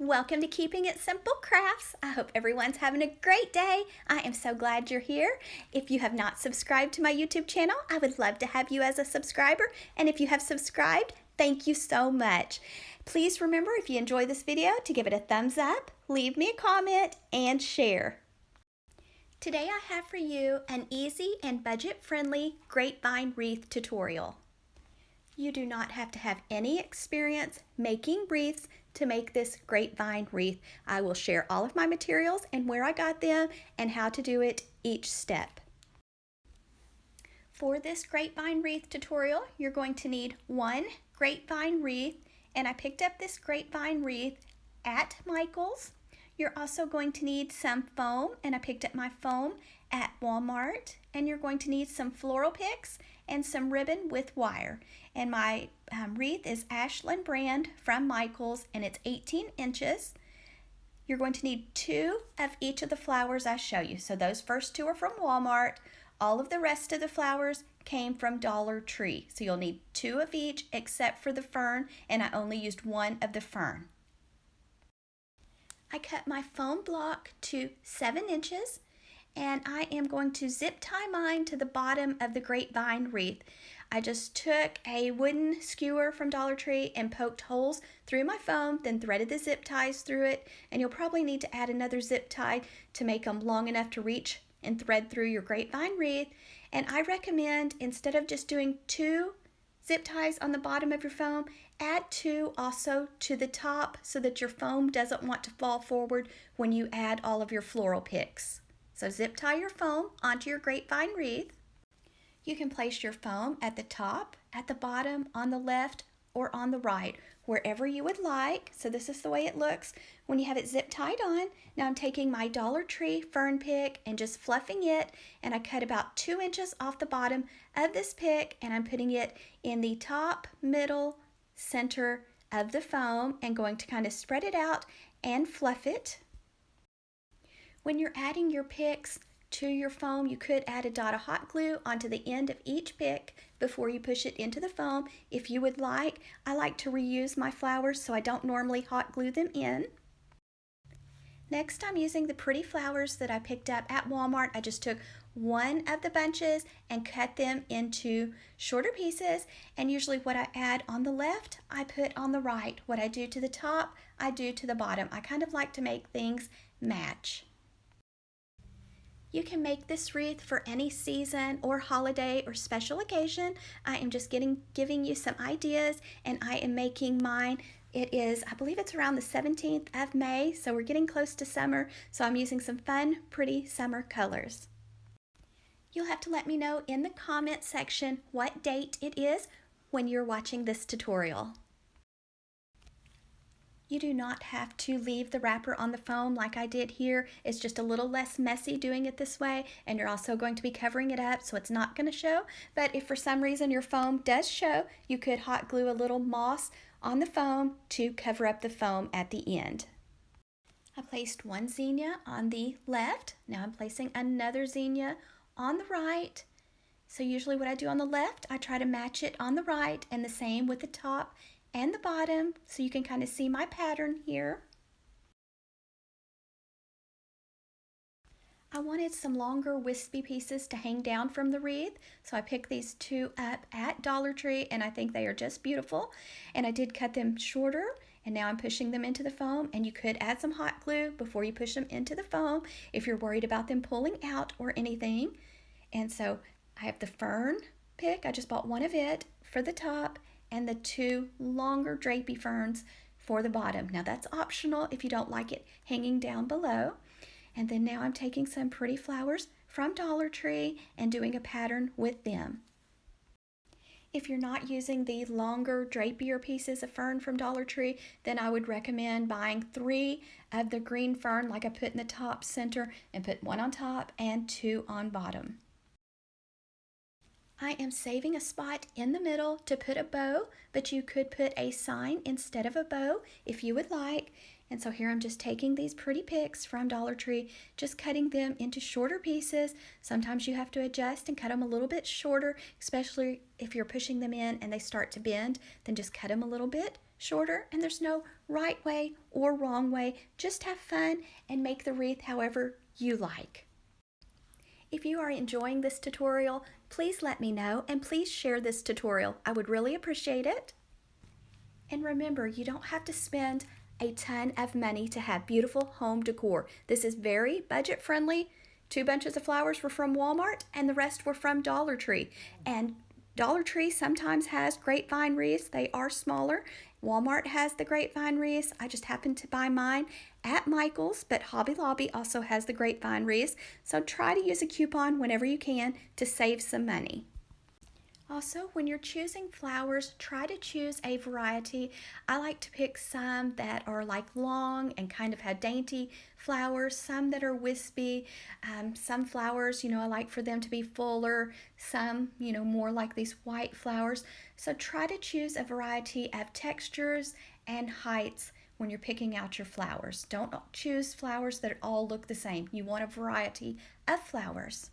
Welcome to Keeping It Simple Crafts. I hope everyone's having a great day. I am so glad you're here. If you have not subscribed to my YouTube channel, I would love to have you as a subscriber. And if you have subscribed, thank you so much. Please remember, if you enjoy this video, to give it a thumbs up, leave me a comment, and share. Today I have for you an easy and budget-friendly grapevine wreath tutorial. You do not have to have any experience making wreaths to make this grapevine wreath. I will share all of my materials and where I got them and how to do it each step. For this grapevine wreath tutorial, you're going to need one grapevine wreath, and I picked up this grapevine wreath at Michael's. You're also going to need some foam, and I picked up my foam at Walmart, and you're going to need some floral picks and some ribbon with wire. And my wreath is Ashland brand from Michael's, and it's 18 inches. You're going to need 2 of each of the flowers I show you. So those first 2 are from Walmart. All of the rest of the flowers came from Dollar Tree. So you'll need 2 of each except for the fern, and I only used 1 of the fern. I cut my foam block to 7 inches, and I am going to zip tie mine to the bottom of the grapevine wreath. I just took a wooden skewer from Dollar Tree and poked holes through my foam, then threaded the zip ties through it, and you'll probably need to add another zip tie to make them long enough to reach and thread through your grapevine wreath. And I recommend, instead of just doing 2 zip ties on the bottom of your foam, add 2 also to the top so that your foam doesn't want to fall forward when you add all of your floral picks. So zip tie your foam onto your grapevine wreath. You can place your foam at the top, at the bottom, on the left, or on the right, wherever you would like. So this is the way it looks when you have it zip tied on. Now I'm taking my Dollar Tree fern pick and just fluffing it, and I cut about 2 inches off the bottom of this pick, and I'm putting it in the top, middle, center of the foam and going to kind of spread it out and fluff it. When you're adding your picks to your foam, you could add a dot of hot glue onto the end of each pick before you push it into the foam if you would like. I like to reuse my flowers, so I don't normally hot glue them in. Next, I'm using the pretty flowers that I picked up at Walmart. I just took 1 of the bunches and cut them into shorter pieces, and usually what I add on the left, I put on the right. What I do to the top, I do to the bottom. I kind of like to make things match. You can make this wreath for any season or holiday or special occasion. I am just giving you some ideas, and I am making mine. It is, I believe it's around the 17th of May, so we're getting close to summer, so I'm using some fun, pretty summer colors. You'll have to let me know in the comment section what date it is when you're watching this tutorial. You do not have to leave the wrapper on the foam like I did here. It's just a little less messy doing it this way, and you're also going to be covering it up so it's not going to show. But if for some reason your foam does show, you could hot glue a little moss on the foam to cover up the foam at the end. I placed 1 zinnia on the left. Now I'm placing another zinnia on the right. So usually what I do on the left, I try to match it on the right, and the same with the top and the bottom, so you can kind of see my pattern here. I wanted some longer wispy pieces to hang down from the wreath, so I picked these 2 up at Dollar Tree, and I think they are just beautiful. And I did cut them shorter, and now I'm pushing them into the foam, and you could add some hot glue before you push them into the foam if you're worried about them pulling out or anything. And so I have the fern pick, I just bought 1 of it for the top, and the 2 longer drapey ferns for the bottom. Now that's optional if you don't like it hanging down below. And then now I'm taking some pretty flowers from Dollar Tree and doing a pattern with them. If you're not using the longer drapier pieces of fern from Dollar Tree, then I would recommend buying 3 of the green fern like I put in the top center, and put 1 on top and 2 on bottom. I am saving a spot in the middle to put a bow, but you could put a sign instead of a bow if you would like. And so here I'm just taking these pretty picks from Dollar Tree, just cutting them into shorter pieces. Sometimes you have to adjust and cut them a little bit shorter, especially if you're pushing them in and they start to bend, then just cut them a little bit shorter, and there's no right way or wrong way. Just have fun and make the wreath however you like. If you are enjoying this tutorial, please let me know and please share this tutorial. I would really appreciate it. And remember, you don't have to spend a ton of money to have beautiful home decor. This is very budget friendly. 2 bunches of flowers were from Walmart and the rest were from Dollar Tree. And Dollar Tree sometimes has grapevine wreaths. They are smaller. Walmart has the grapevine wreaths. I just happened to buy mine at Michael's, but Hobby Lobby also has the grapevine wreaths. So try to use a coupon whenever you can to save some money. Also, when you're choosing flowers, try to choose a variety. I like to pick some that are like long and kind of have dainty flowers, some that are wispy, some flowers, I like for them to be fuller, some, more like these white flowers. So try to choose a variety of textures and heights when you're picking out your flowers. Don't choose flowers that all look the same. You want a variety of flowers.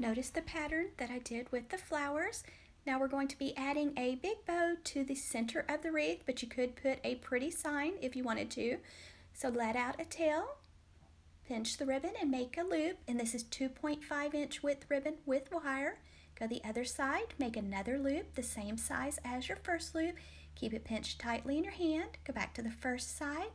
Notice the pattern that I did with the flowers. Now we're going to be adding a big bow to the center of the wreath, but you could put a pretty sign if you wanted to. So let out a tail, pinch the ribbon and make a loop, and this is 2.5-inch width ribbon with wire. Go the other side, make another loop the same size as your first loop. Keep it pinched tightly in your hand. Go back to the first side,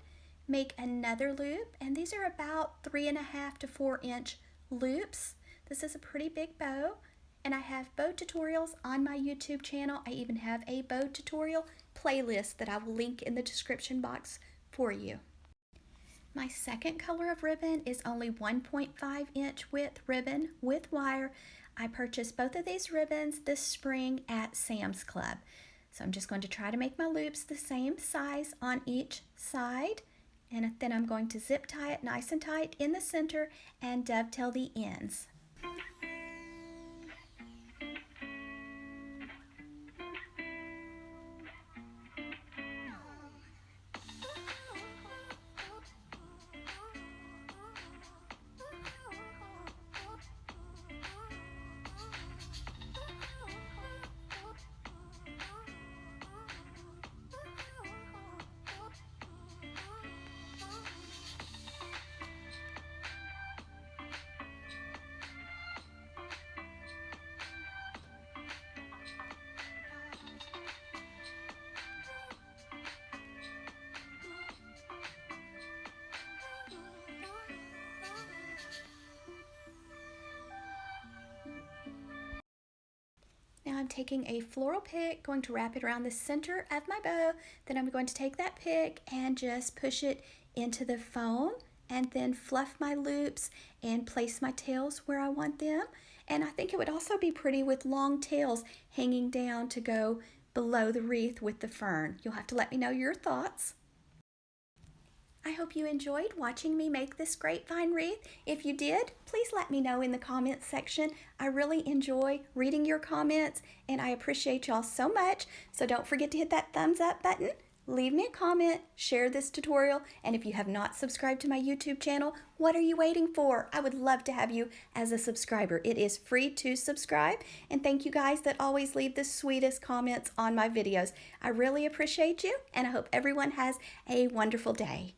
make another loop, and these are about 3.5 to 4-inch loops. This is a pretty big bow, and I have bow tutorials on my YouTube channel. I even have a bow tutorial playlist that I will link in the description box for you. My second color of ribbon is only 1.5-inch width ribbon with wire. I purchased both of these ribbons this spring at Sam's Club. So I'm just going to try to make my loops the same size on each side, and then I'm going to zip tie it nice and tight in the center and dovetail the ends. I'm taking a floral pick, going to wrap it around the center of my bow. Then I'm going to take that pick and just push it into the foam and then fluff my loops and place my tails where I want them. And I think it would also be pretty with long tails hanging down to go below the wreath with the fern. You'll have to let me know your thoughts. I hope you enjoyed watching me make this grapevine wreath. If you did, please let me know in the comments section. I really enjoy reading your comments and I appreciate y'all so much. So don't forget to hit that thumbs up button, leave me a comment, share this tutorial, and if you have not subscribed to my YouTube channel, what are you waiting for? I would love to have you as a subscriber. It is free to subscribe, and thank you guys that always leave the sweetest comments on my videos. I really appreciate you, and I hope everyone has a wonderful day.